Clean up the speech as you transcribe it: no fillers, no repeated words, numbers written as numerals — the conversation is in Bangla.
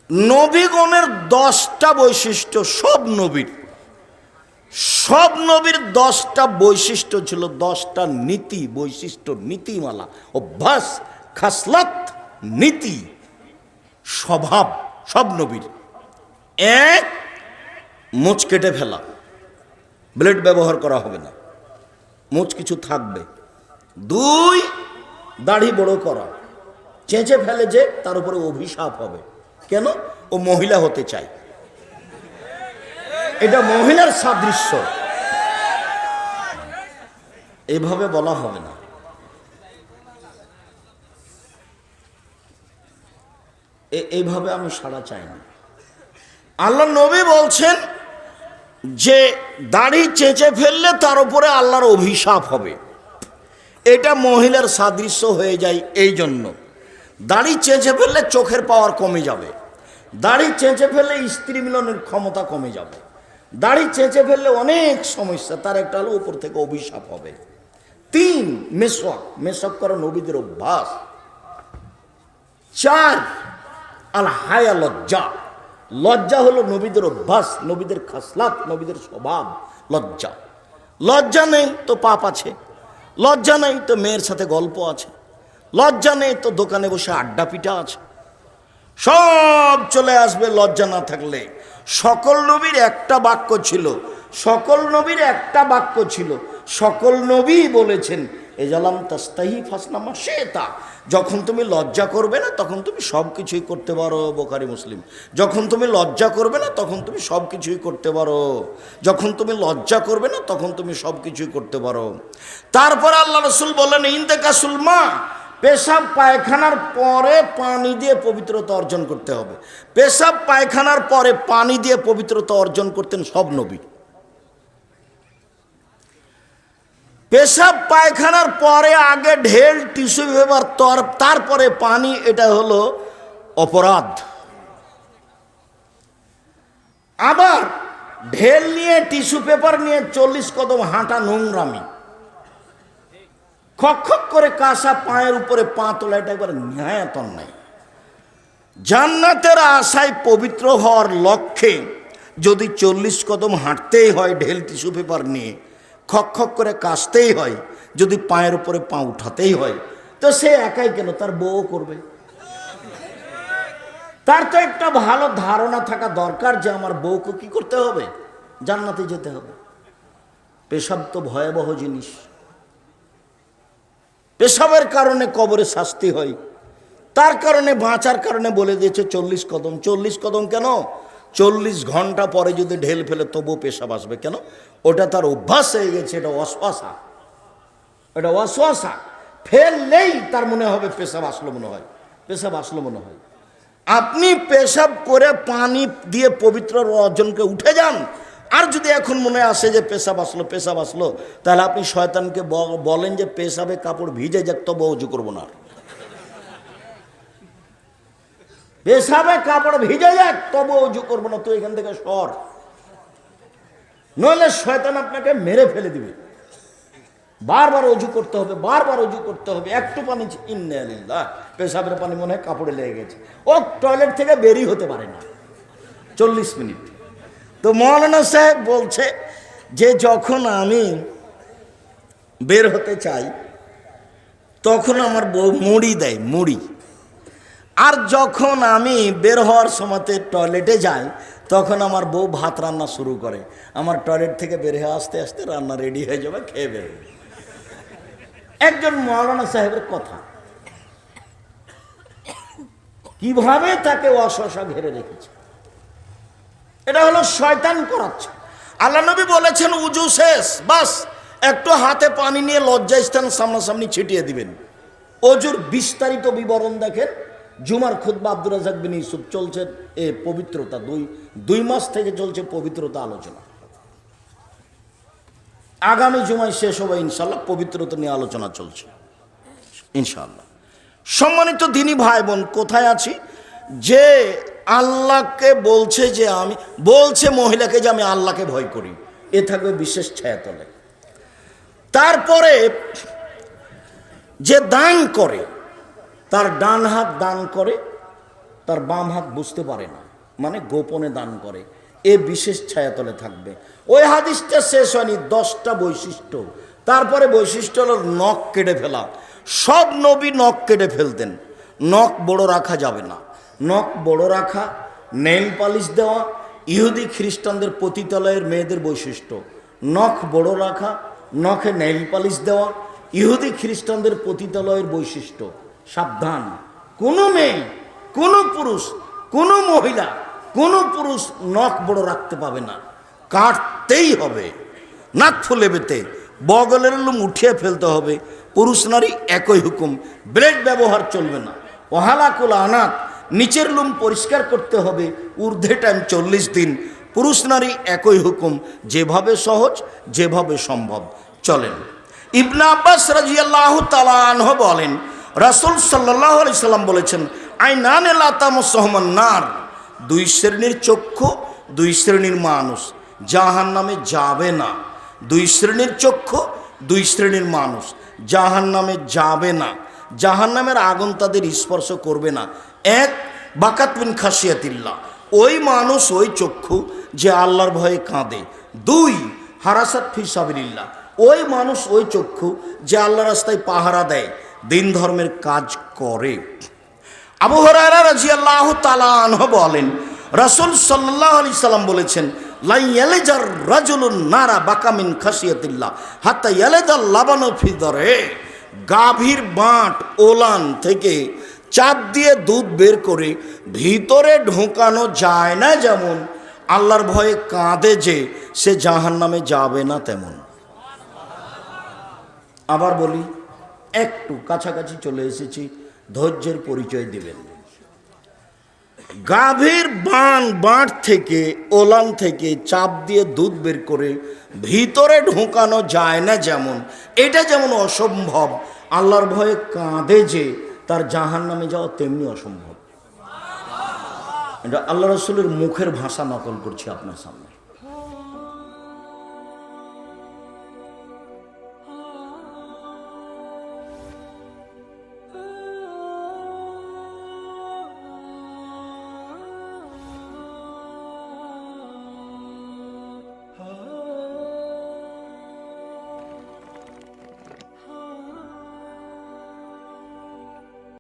নবীগণের 10টা বৈশিষ্ট্য, সব নবীর 10টা বৈশিষ্ট্য ছিল, 10টা নীতি, বৈশিষ্ট্য, নীতিমালা, অভ্যাস, খাসলাত, নীতি, স্বভাব সব নবীর। এক, মোচ কেটে ফেলা, ব্লেড ব্যবহার করা হবে না, মোচ কিছু থাকবে। 2, দাড়ি বড় করা, চেঁচে ফেলে যে তার উপরে অভিশাপ হবে। কেন? ও মহিলা হতে চায়, এটা মহিলার সাদৃশ্য, এভাবে বলা হবে না। এইভাবে আমি সাড়া চাই না। আল্লাহ নবী বলছেন যে দাড়ি চেঁচে ফেললে তার উপরে আল্লাহর অভিশাপ হবে, এটা মহিলার সাদৃশ্য হয়ে যায়। এই জন্য দাড়ি চেঁচে ফেললে চোখের পাওয়ার কমে যাবে, দাড়ি চেঁচে ফেললে স্ত্রী মিলনের ক্ষমতা কমে যাবে, দাড়ি চেঁচে ফেললে অনেক সমস্যা, তার একটা হলো উপর থেকে অভিশাপ হবে। 3, মেসওয়াক করা নবীদের অভ্যাস। 4, আল হায়া, লজ্জা হলো নবীদের অভ্যাস, নবীদের খাসলাত, নবীদের স্বভাব। লজ্জা নেই তো পাপ আছে, লজ্জা নেই তো মেয়ের সাথে গল্প আছে, লজ্জা নেই তো দোকানে বসে আড্ডা পিটা আছে, সব চলে আসবে লজ্জা না থাকলে। সকল নবীর একটা বাক্য ছিল, সকল নবী বলেছেন এজালাম তাস্তাহি ফাসনামা শেতা, যখন তুমি লজ্জা করবে না তখন তুমি সব কিছুই করতে পারো। বুখারী মুসলিম। যখন তুমি লজ্জা করবে না তখন তুমি সব কিছুই করতে পারো, যখন তুমি লজ্জা করবে না তখন তুমি সব কিছুই করতে পারো। তারপর আল্লাহ রাসূল বললেন ইনতেকাসুল মা, পেশাব পায়খানার পরে পানি দিয়ে পবিত্রতা অর্জন করতে হবে। পেশাব পায়খানার পরে পানি দিয়ে পবিত্রতা অর্জন করতেন সব নবী। পেশাব পায়খানার পরে আগে ঢেল, টিস্যু পেপার, তারপরে পানি, এটা হলো অপরাধ। আবার ঢেল নিয়ে, টিস্যু পেপার নিয়ে 40 কদম হাঁটা নোংরামি, খক করে কাঁসা পায়ের উপরে পা তোলা, এটা একবার ন্যায়াত নাই। জান্নাতের আশায় পবিত্র হওয়ার লক্ষ্যে যদি 40 কদম হাঁটতেই হয় ঢেল টিস্যু পেপার নিয়ে, খক করে কাশতেই হয়, যদি পায়ের উপরে পা উঠাতেই হয়, তো সে একাই কেন, তার বউ করবে। তার তো একটা ভালো ধারণা থাকা দরকার যে আমার বউকে কি করতে হবে, জান্নাতে যেতে হবে। পেশাব তো ভয়াবহ জিনিস, পেশাবের কারণে কবরে শাস্তি হয়, তার কারণে বাঁচার কারণে বলে দিয়েছে 40 কদম। 40 কদম কেন? 40 ঘন্টা পরে যদি ঢেল ফেলে তবুও পেশাব আসবে। কেন? ওটা তার অভ্যাস হয়ে গেছে, এটা ওয়াসওয়াসা, ফেললেই তার মনে হবে পেশাব আসলো মনে হয়। আপনি পেশাব করে পানি দিয়ে পবিত্র অর্জনকে উঠে যান, আর যদি এখন মনে আসে যে পেশাব আসলো, তাহলে আপনি শয়তানকে বলেন যে পেশাবে কাপড় ভিজে যাক তবু ওযু করবো না, পেশাবে কাপড় ভিজে যাক তবু ওযু করবো না, তুই এখান থেকে সর, নইলে শয়তান আপনাকে মেরে ফেলে দিবে। বারবার অজু করতে হবে, একটু পানি, ইন্না লিল্লাহ, পেশাবের পানি মনে হয় কাপড়ে লেগে গেছে, ও টয়লেট থেকে বেরিয়ে হতে পারে না 40 মিনিট। তো মৌলানা সাহেব বলছে যে যখন আমি বের হতে চাই তখন আমার বউ মুড়ি দেয়, আর যখন আমি বের হওয়ার সময়তে টয়লেটে যাই তখন আমার বউ ভাত রান্না শুরু করে। আমার টয়লেট থেকে বের হয়ে আস্তে আস্তে রান্না রেডি হয়ে যাবে, খেয়ে বেরোবে। একজন মৌলানা সাহেবের কথা, কিভাবে তাকে ওয়াসওয়াসা ঘিরে রেখেছে, এটা হলো শয়তান করাচ্ছে। আল্লাহ নবী বলেছেন উজু শেষ, বাস একটু হাতে পানি নিয়ে লজ্জাস্থান সামনাসামনি ছিটিয়ে দিবেন। অজুর বিস্তারিত বিবরণ দেখেন, জুমার খুতবা আব্দুর রাজ্জাক বিন ইউসুফ চলছে পবিত্রতা, 2 মাস থেকে চলছে পবিত্রতা আলোচনা। আগামী জুমায় শেষ হবে ইনশাল্লাহ, পবিত্রতা নিয়ে আলোচনা চলছে ইনশাল্লাহ। সম্মানিত দিনী ভাই বোন, কোথায় আছি? যে আল্লাহকে বলছে যে বলছে মহিলাকে যে আমি আল্লাহকে ভয় করি, এ থাকবে বিশেষ ছায়াতলে। তারপরে যে দান করে, তার ডান হাত দান করে, তার বাম হাত বুঝতে পারে না, মানে গোপনে দান করে, এ বিশেষ ছায়াতলে থাকবে। ওই হাদিসটা শেষ হয়নি, 10টা বৈশিষ্ট্য। তারপরে বৈশিষ্ট্য হলো নখ কেটে ফেলা। সব নবী নখ কেটে ফেলতেন। নখ বড় রাখা যাবে না। নখ বড় রাখা, নেইল পালিশ দেওয়া ইহুদি খ্রিস্টানদের পতিতালয়ের মেয়েদের বৈশিষ্ট্য। নখ বড় রাখা, নখে নেইল পালিশ দেওয়া ইহুদি খ্রিস্টানদের পতিতালয়ের বৈশিষ্ট্য। সাবধান, কোনো মেয়ে, কোনো পুরুষ, কোনো মহিলা, কোনো পুরুষ নখ বড় রাখতে পাবে না, কাটতেই হবে। নাক ফুলে বেতে বগলের লুম উঠিয়ে ফেলতে হবে। পুরুষ নারী একই হুকুম, ব্লেড ব্যবহার চলবে না। ওহালাকুল আনাত, নিচের লুম পরিষ্কার করতে হবে। ঊর্ধ্বে টাইম 40 দিন। পুরুষ নারী একই হুকুম, যেভাবে সহজ, যেভাবে সম্ভব চলেন। ইবনে আব্বাস রাদিয়াল্লাহু তাআলা আনহু বলেন, রাসূল সাল্লাল্লাহু আলাইহি সাল্লাম বলেছেন, আইনানে লা তামাসসাহুমান নার, 2 শ্রেণীর চক্ষু, 2 শ্রেণীর মানুষ জাহান্নামে যাবে না। 2 শ্রেণীর চক্ষু, 2 শ্রেণীর মানুষ জাহান্নামে যাবে না। জাহান্নামের আগুন তাদের স্পর্শ করবে না। 1 বাকাত মিন খাশিয়াতিল্লাহ, ওই মানুষ, ওই চক্ষু যে আল্লাহর ভয়ে কাঁদে। 2 হারাসাত ফি সাবিলিল্লাহ, ওই মানুষ, ওই চক্ষু যে আল্লাহর রাস্তায় পাহারা দেয়, দিন ধর্মের কাজ করে। আবু হুরায়রা রাদিয়াল্লাহু তাআলা আনহু বলেন, রাসূল সাল্লাল্লাহু আলাইহি সাল্লাম বলেছেন, লা ইয়ালিজার রাজুলুন নারা বাকা মিন খাশিয়াতিল্লাহ হাত্তা ইয়ালিজাল লাবানু ফি দরে, গাভীর বাঁট ওলান থেকে চাপ দিয়ে দুধ বের করে ভিতরে ঢোকানো যায় না, যেমন আল্লাহর ভয়ে কাঁদে যে সে জাহান্নামে যাবে না তেমন। আবার বলি, একটু কাছাকাছি চলে এসেছি, ধৈর্যের পরিচয় দিবেন। গাভীর বাঁট থেকে, ওলান থেকে চাপ দিয়ে দুধ বের করে ভিতরে ঢোকানো যায় না, যেমন এটা যেমন অসম্ভব, আল্লাহর ভয়ে কাঁদে যে তার জাহান্নামে যাওয়া তেমনি অসম্ভব। এটা আল্লাহ রাসূলের মুখের ভাষা নকল করছি আপনার সামনে।